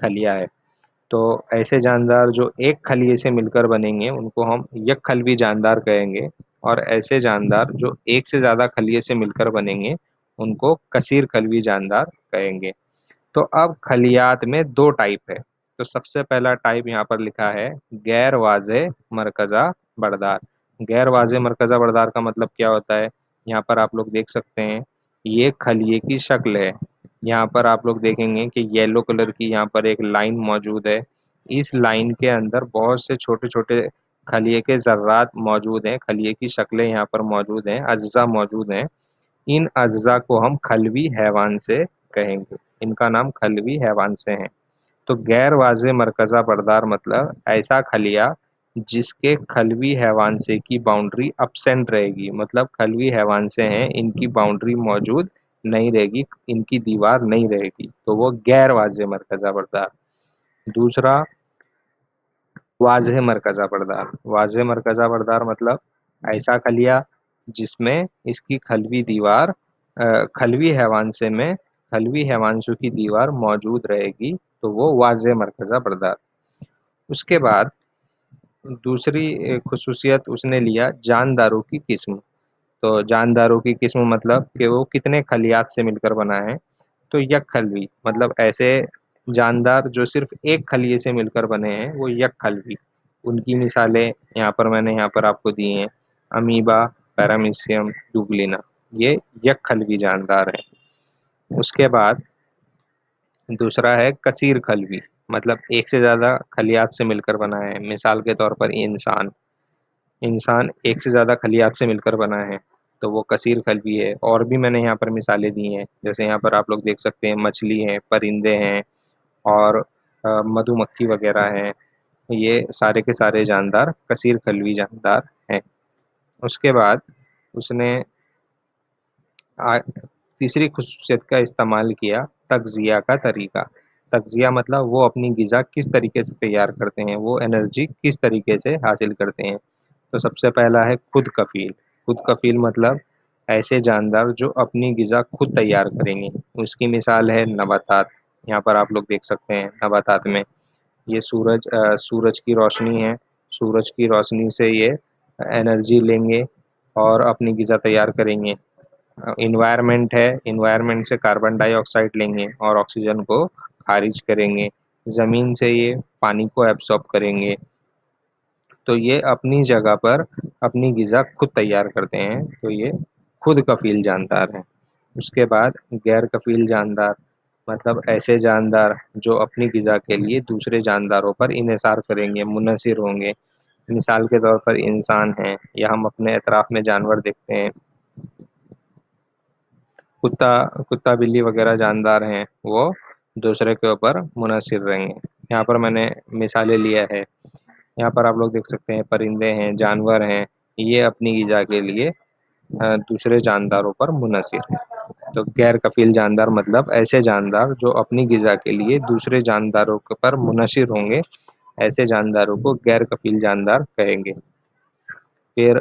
خلیہ ہے. تو ایسے جاندار جو ایک خلیے سے مل کر بنیں گے ان کو ہم یک خلوی جاندار کہیں گے. اور ایسے جاندار جو ایک سے زیادہ خلیے سے مل کر بنیں گے ان کو کثیر خلوی جاندار کہیں گے. تو اب خلیات میں دو ٹائپ ہے. تو سب سے پہلا ٹائپ یہاں پر لکھا ہے غیر واضح مرکزہ بردار. غیر واضح مرکزہ بردار کا مطلب کیا ہوتا ہے؟ یہاں پر آپ لوگ دیکھ سکتے ہیں یہ خلیے کی شکل ہے. یہاں پر آپ لوگ دیکھیں گے کہ یلو کلر کی یہاں پر ایک لائن موجود ہے. اس لائن کے اندر بہت سے چھوٹے چھوٹے خلیے کے ذرات موجود ہیں. خلیے کی شکلیں یہاں پر موجود ہیں، اجزاء موجود ہیں. ان اجزاء کو ہم خلوی حیوان سے کہیں گے. ان کا نام خلوی حیوان سے ہیں. تو غیر واضح مرکزہ بردار مطلب ایسا خلیہ جس کے خلوی حیوان سے کی باؤنڈری ابسینٹ رہے گی. مطلب خلوی حیوان سے ہیں، ان کی باؤنڈری موجود نہیں رہے گی، ان کی دیوار نہیں رہے گی، تو وہ غیر واضح مرکزہ بردار. دوسرا واضح مرکزہ بردار. واضح مرکزہ بردار مطلب ایسا خلیہ جس میں اس کی خلوی دیوار خلوی حیوان سے میں خلوی حیوانشوں کی دیوار موجود رہے گی، تو وہ واضح مرکزہ بردار. اس کے بعد دوسری خصوصیت اس نے لیا جانداروں کی قسم. تو جانداروں کی قسم مطلب کہ وہ کتنے خلیات سے مل کر بنا ہے. تو یک خلوی مطلب ایسے جاندار جو صرف ایک خلیے سے مل کر بنے ہیں وہ یک خلوی. ان کی مثالیں میں نے یہاں پر آپ کو دی ہیں: امیبا، پیرامیسیم، ڈوگلینا. یہ یک خلوی جاندار ہے. اس کے بعد دوسرا ہے کثیر خلوی. مطلب ایک سے زیادہ خلیات سے مل کر بنا ہے. مثال کے طور پر انسان ایک سے زیادہ خلیات سے مل کر بنا ہے تو وہ کثیر قلبی ہے. اور بھی میں نے یہاں پر مثالیں دی ہیں، جیسے یہاں پر آپ لوگ دیکھ سکتے ہیں مچھلی ہیں، پرندے ہیں، اور مدھو مکھی وغیرہ ہیں. یہ سارے کے سارے جاندار کثیر قلبی جاندار ہیں. اس کے بعد اس نے تیسری خصوصیت کا استعمال کیا تغذیہ کا طریقہ. تغذیہ مطلب وہ اپنی غذا کس طریقے سے تیار کرتے ہیں، وہ انرجی کس طریقے سے حاصل کرتے ہیں. تو سب سے پہلا ہے خود کفیل. خود کفیل مطلب ایسے جاندار جو اپنی غذا خود تیار کریں گے. اس کی مثال ہے نباتات. یہاں پر آپ لوگ دیکھ سکتے ہیں نباتات میں یہ سورج کی روشنی ہے. سورج کی روشنی سے یہ انرجی لیں گے اور اپنی غذا تیار کریں گے. انوائرمنٹ ہے، انوائرمنٹ سے کاربن ڈائی آکسائڈ لیں گے اور آکسیجن کو خارج کریں گے. زمین سے یہ پانی کو ایبسارب کریں گے. تو یہ اپنی جگہ پر اپنی غذا خود تیار کرتے ہیں، تو یہ خود کفیل جاندار ہیں. اس کے بعد غیر کفیل جاندار مطلب ایسے جاندار جو اپنی غذا کے لیے دوسرے جانداروں پر انحصار کریں گے، منحصر ہوں گے. مثال کے طور پر انسان ہیں، یا ہم اپنے اطراف میں جانور دیکھتے ہیں، کتا بلی وغیرہ جاندار ہیں، وہ دوسرے کے اوپر منحصر رہیں گے. یہاں پر میں نے مثالیں لیا ہے. یہاں پر آپ لوگ دیکھ سکتے ہیں پرندے ہیں، جانور ہیں، یہ اپنی غذا کے لیے دوسرے جانداروں پر منحصر ہیں. تو غیر کفیل جاندار مطلب ایسے جاندار جو اپنی غذا کے لیے دوسرے جانداروں پر منحصر ہوں گے، ایسے جانداروں کو غیر کفیل جاندار کہیں گے. پھر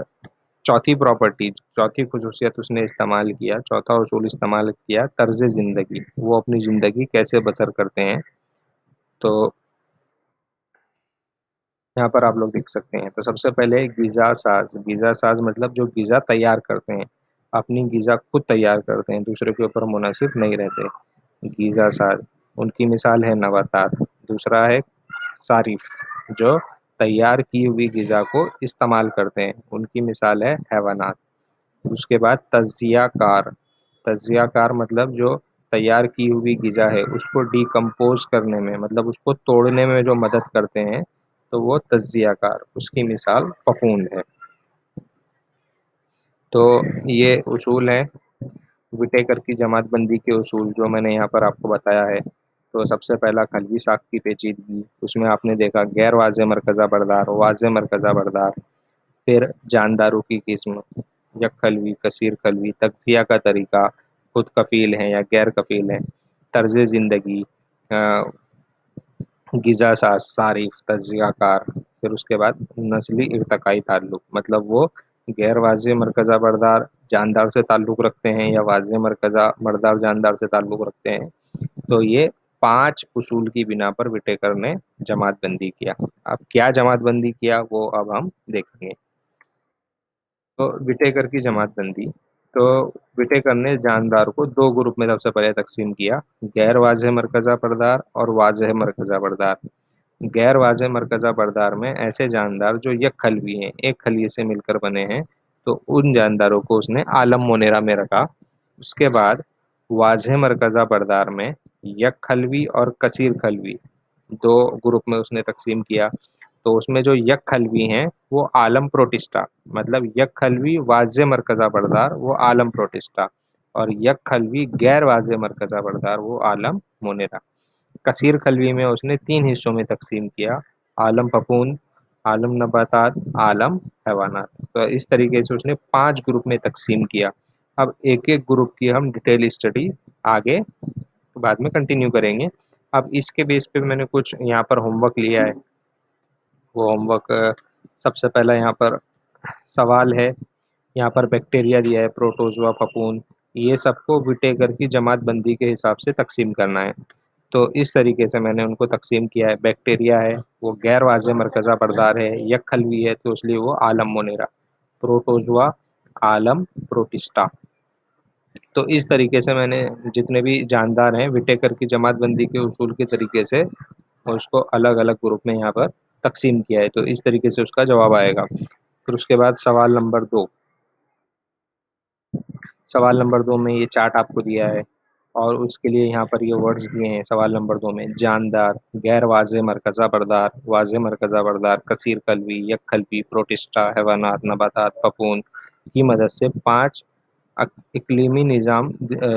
چوتھی خصوصیت اس نے استعمال کیا، چوتھا اصول استعمال کیا طرز زندگی. وہ اپنی زندگی کیسے بسر کرتے ہیں. تو یہاں پر آپ لوگ دیکھ سکتے ہیں. تو سب سے پہلے غذا ساز مطلب جو غذا تیار کرتے ہیں، اپنی غذا خود تیار کرتے ہیں، دوسرے کے اوپر منحصر نہیں رہتے. غذا ساز ان کی مثال ہے نباتات. دوسرا ہے صارف جو تیار کی ہوئی غذا کو استعمال کرتے ہیں، ان کی مثال ہے حیوانات. اس کے بعد تجزیہ کار مطلب جو تیار کی ہوئی غذا ہے اس کو ڈیکمپوز کرنے میں، مطلب اس کو توڑنے میں جو مدد کرتے ہیں، تو وہ تجزیہ کار. اس کی مثال ففون ہے. تو یہ اصول ہیں وٹیکر کی جماعت بندی کے اصول جو میں نے یہاں پر آپ کو بتایا ہے. تو سب سے پہلا خلوی ساخت کی پیچیدگی، اس میں آپ نے دیکھا غیر واضح مرکزہ بردار، واضح مرکزہ بردار. پھر جانداروں کی قسم، یک خلوی، کثیر خلوی. تجزیہ کا طریقہ، خود کفیل ہیں یا غیر کفیل ہیں. طرز زندگی، غذا ساز، صارف، تجزیہ کار. پھر اس کے بعد نسلی ارتقائی تعلق، مطلب وہ غیر واضح مرکزہ بردار جاندار سے تعلق رکھتے ہیں یا واضح مرکزہ بردار جاندار سے تعلق رکھتے ہیں. تو یہ 5 اصول کی بنا پر وٹیکر نے جماعت بندی کیا۔ اب کیا جماعت بندی کیا وہ اب ہم دیکھیں گے۔ تو وٹیکر کی جماعت بندی، تو وٹیکر نے جاندار کو دو گروپ میں سب سے پہلے تقسیم کیا: غیر واضح مرکزہ بردار اور واضح مرکزہ بردار۔ غیر واضح مرکزہ بردار میں ایسے جاندار جو یک خلوی ہیں، ایک خلیے سے مل کر بنے ہیں، تو ان جانداروں کو اس نے عالم مونیرا میں رکھا۔ اس کے بعد واضح مرکزہ بردار میں یک خلوی اور کثیر خلوی دو گروپ میں اس نے تقسیم کیا۔ تو اس میں جو یک خلوی ہیں وہ عالم پروٹسٹا، مطلب یک خلوی واضح مرکزہ بردار وہ عالم پروٹسٹا، اور یک خلوی غیر واضح مرکزہ بردار وہ عالم مونیرا۔ کثیر خلوی میں اس نے 3 حصوں میں تقسیم کیا: عالم پھپھوند، عالم نباتات، عالم حیوانات۔ تو اس طریقے سے اس نے 5 گروپ میں تقسیم کیا۔ اب ایک ایک گروپ کی ہم ڈیٹیل اسٹڈی آگے بعد میں کنٹینیو کریں گے۔ اب اس کے بیس پہ میں نے کچھ یہاں پر ہوم ورک لیا ہے۔ وہ ہوم ورک سب سے پہلا یہاں پر سوال ہے، یہاں پر بیکٹیریا دیا ہے، پروٹوزوا، پھپھوند، یہ سب کو وٹیکر کی جماعت بندی کے حساب سے تقسیم کرنا ہے۔ تو اس طریقے سے میں نے ان کو تقسیم کیا ہے۔ بیکٹیریا ہے وہ غیر واضح مرکزہ بردار ہے، یک خلوی ہے تو اس لیے وہ عالم مونیرا، پروٹوزوا عالم پروٹسٹا۔ تو اس طریقے سے میں نے جتنے بھی جاندار ہیں وٹیکر کی جماعت بندی کے اصول کے طریقے سے اس کو الگ الگ گروپ میں یہاں پر تقسیم کیا ہے۔ تو اس طریقے سے اس کا جواب آئے گا۔ پھر اس کے بعد سوال نمبر 2، سوال نمبر 2 میں یہ چارٹ آپ کو دیا ہے اور اس کے لیے یہاں پر یہ ورڈز دیے ہیں سوال نمبر 2 میں: جاندار، غیر واضح مرکزہ بردار، واضح مرکزہ بردار، کثیر قلبی، یک قلبی، پروٹسٹا، حیوانات، نباتات، پھپھوند کی مدد سے 5 اقلیمی نظام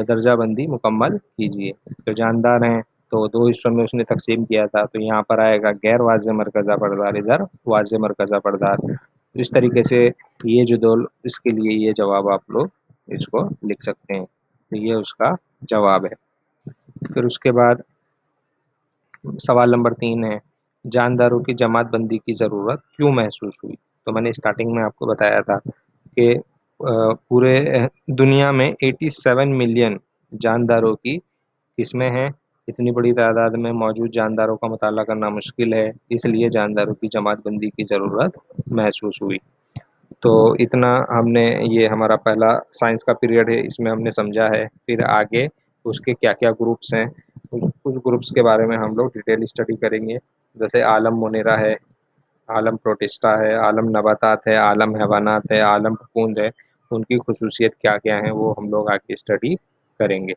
درجہ بندی مکمل کیجیے۔ تو جاندار ہیں تو 2 حصوں میں اس نے تقسیم کیا تھا، تو یہاں پر آئے گا غیر واضح مرکزہ بردار، ادھر واضح مرکزہ بردار۔ اس طریقے سے یہ جو دو، اس کے لیے یہ جواب آپ لوگ اس کو لکھ سکتے ہیں۔ تو یہ اس کا جواب ہے۔ پھر اس کے بعد سوال نمبر 3 ہے: جانداروں کی جماعت بندی کی ضرورت کیوں محسوس ہوئی؟ تو میں نے اسٹارٹنگ میں آپ کو بتایا تھا کہ پورے دنیا میں 87 ملین جانداروں کی قسمیں ہیں۔ اتنی بڑی تعداد میں موجود جانداروں کا مطالعہ کرنا مشکل ہے، اس لیے جانداروں کی جماعت بندی کی ضرورت محسوس ہوئی۔ تو اتنا ہم نے، یہ ہمارا پہلا سائنس کا پیریڈ ہے، اس میں ہم نے سمجھا ہے۔ پھر آگے اس کے کیا کیا گروپس ہیں، کچھ گروپس کے بارے میں ہم لوگ ڈیٹیل اسٹڈی کریں گے، جیسے عالم مونیرا ہے، عالم پروٹسٹا ہے، عالم نباتات ہے، عالم حیوانات ہے، عالم پھپھوند ہے، ان کی خصوصیت کیا کیا ہیں وہ ہم لوگ آگے اسٹڈی کریں گے۔